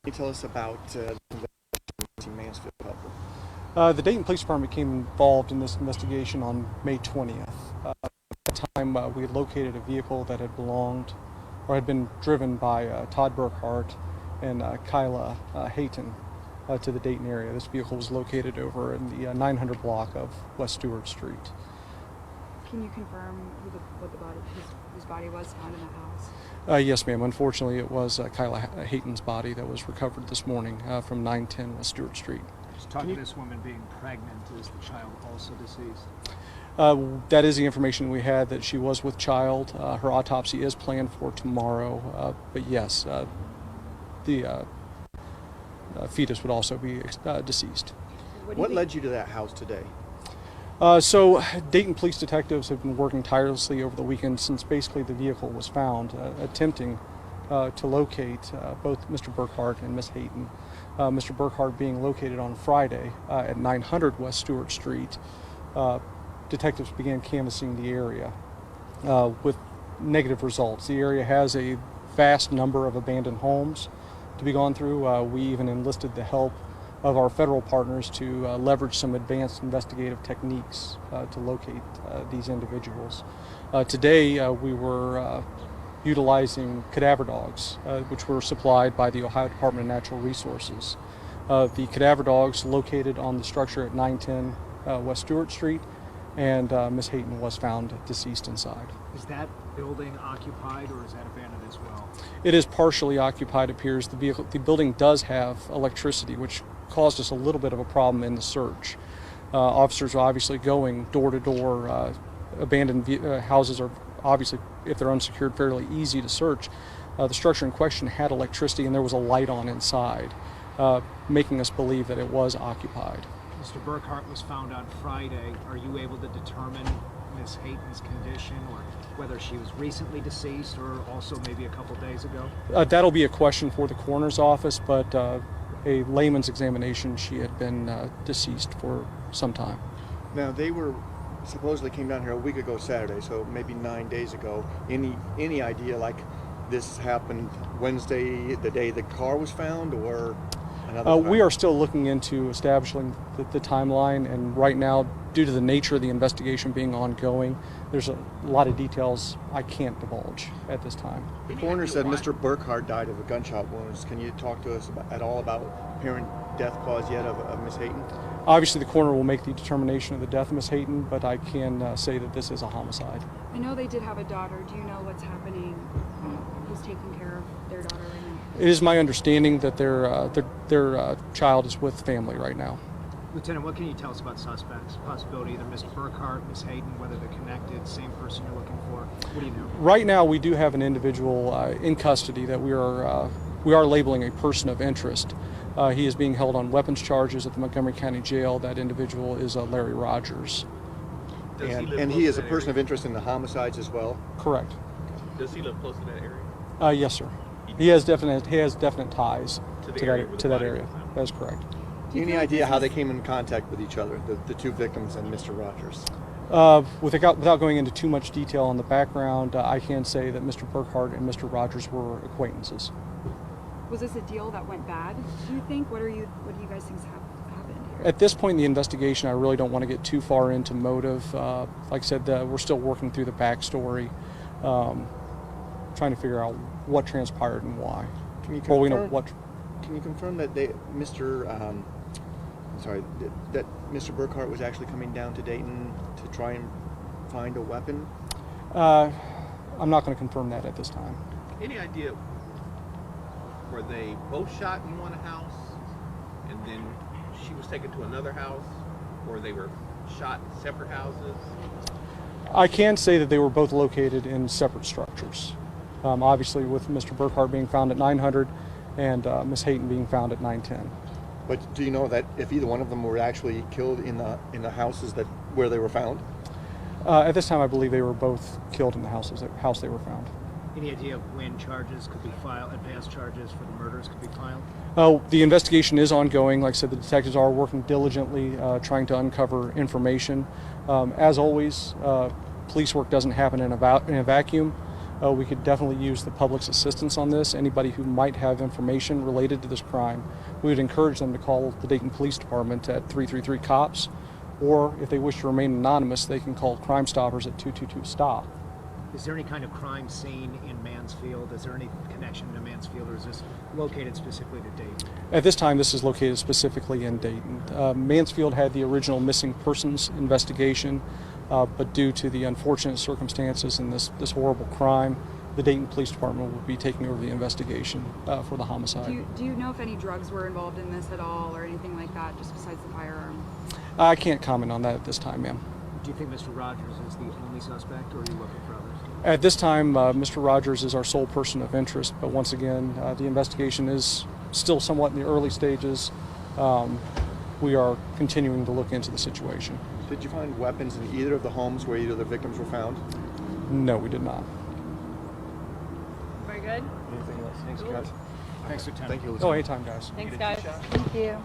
Can you tell us about the Mansfield couple? The Dayton Police Department became involved in this investigation on May 20th. At that time, we had located a vehicle that had belonged or had been driven by Todd Burkhart and Kyla Hayton to the Dayton area. This vehicle was located over in the 900 block of West Stewart Street. Can you confirm whose body was found in the house? Yes, ma'am. Unfortunately, it was Kyla Hayton's body that was recovered this morning from 910 West Stewart Street. Just talking to this woman being pregnant, is the child also deceased? That is the information we had, that she was with child. Her autopsy is planned for tomorrow, but yes, the fetus would also be deceased. What led you to that house today? So Dayton police detectives have been working tirelessly over the weekend since basically the vehicle was found, attempting to locate both Mr. Burkhart and Miss Hayton. Mr. Burkhart being located on Friday at 900 West Stewart Street. Detectives began canvassing the area with negative results. The area has a vast number of abandoned homes to be gone through. We even enlisted the help of our federal partners to leverage some advanced investigative techniques to locate these individuals. Today we were utilizing cadaver dogs, which were supplied by the Ohio Department of Natural Resources. The cadaver dogs located on the structure at 910 West Stewart Street, and Miss Hayton was found deceased inside. Is that building occupied or is that abandoned as well? It is partially occupied, appears. The building does have electricity, which caused us a little bit of a problem in the search. Officers are obviously going door to door. Abandoned houses are obviously, if they're unsecured, fairly easy to search. The structure in question had electricity and there was a light on inside, making us believe that it was occupied. Mr. Burkhart was found on Friday. Are you able to determine Miss Hayton's condition, or whether she was recently deceased or also maybe a couple days ago? That'll be a question for the coroner's office, but a layman's examination, she had been deceased for some time. Now, they were supposedly came down here a week ago Saturday, so maybe 9 days ago. Any idea, like, this happened Wednesday, the day the car was found, or another time? We are still looking into establishing the timeline, and right now, due to the nature of the investigation being ongoing, there's a lot of details I can't divulge at this time. The coroner said Mr. Burkhart died of a gunshot wounds. Can you talk to us at all about apparent death cause yet of Miss Hayton? Obviously, the coroner will make the determination of the death of Miss Hayton, but I can say that this is a homicide. I know they did have a daughter. Do you know what's happening? Who's taking care of their daughter right now? It is my understanding that their child is with family right now. Lieutenant, what can you tell us about suspects? Possibility either Mr. Burkhart, Miss Hayton, whether they're connected, same person you're looking for? What do you know? Right now, we do have an individual in custody that we are labeling a person of interest. He is being held on weapons charges at the Montgomery County Jail. That individual is Larry Rogers. And he is a person of interest in the homicides as well? Correct. Does he live close to that area? Yes, sir. He has definite ties to that area. That is correct. Any idea how they came in contact with each other, the two victims and Mr. Rogers? Without going into too much detail on the background, I can say that Mr. Burkhart and Mr. Rogers were acquaintances. Was this a deal that went bad, do you think? What do you guys think happened here? At this point in the investigation, I really don't want to get too far into motive. Like I said, we're still working through the backstory, trying to figure out what transpired and why. Can you confirm, well, we know what. Can you confirm that that Mr. Burkhart was actually coming down to Dayton to try and find a weapon? I'm not going to confirm that at this time. Any idea, were they both shot in one house and then she was taken to another house, or they were shot in separate houses? I can say that they were both located in separate structures. Obviously, with Mr. Burkhart being found at 900 and Miss Hayton being found at 910. But do you know that if either one of them were actually killed in the houses where they were found? At this time, I believe they were both killed in the house they were found. Any idea of when charges could be filed, advanced charges for the murders could be filed? The investigation is ongoing. Like I said, the detectives are working diligently, trying to uncover information. As always, police work doesn't happen in a vacuum. we could definitely use the public's assistance on this. Anybody who might have information related to this crime, we would encourage them to call the Dayton Police Department at 333-COPS, or if they wish to remain anonymous, they can call Crime Stoppers at 222-STOP. Is there any kind of crime scene in Mansfield? Is there any connection to Mansfield, or is this located specifically to Dayton? At this time, this is located specifically in Dayton. Mansfield had the original missing persons investigation, but due to the unfortunate circumstances in this horrible crime, the Dayton Police Department will be taking over the investigation for the homicide. Do you know if any drugs were involved in this at all, or anything like that, just besides the firearm? I can't comment on that at this time, ma'am. Do you think Mr. Rogers is the only suspect, or are you looking for others? At this time, Mr. Rogers is our sole person of interest, but once again, the investigation is still somewhat in the early stages. We are continuing to look into the situation. Did you find weapons in either of the homes where either of the victims were found? No, we did not. Very good. Anything else? Thanks, guys. Thanks, Lieutenant. Thank you, Oh, Lieutenant. anytime, guys. Thanks, guys. Thank you.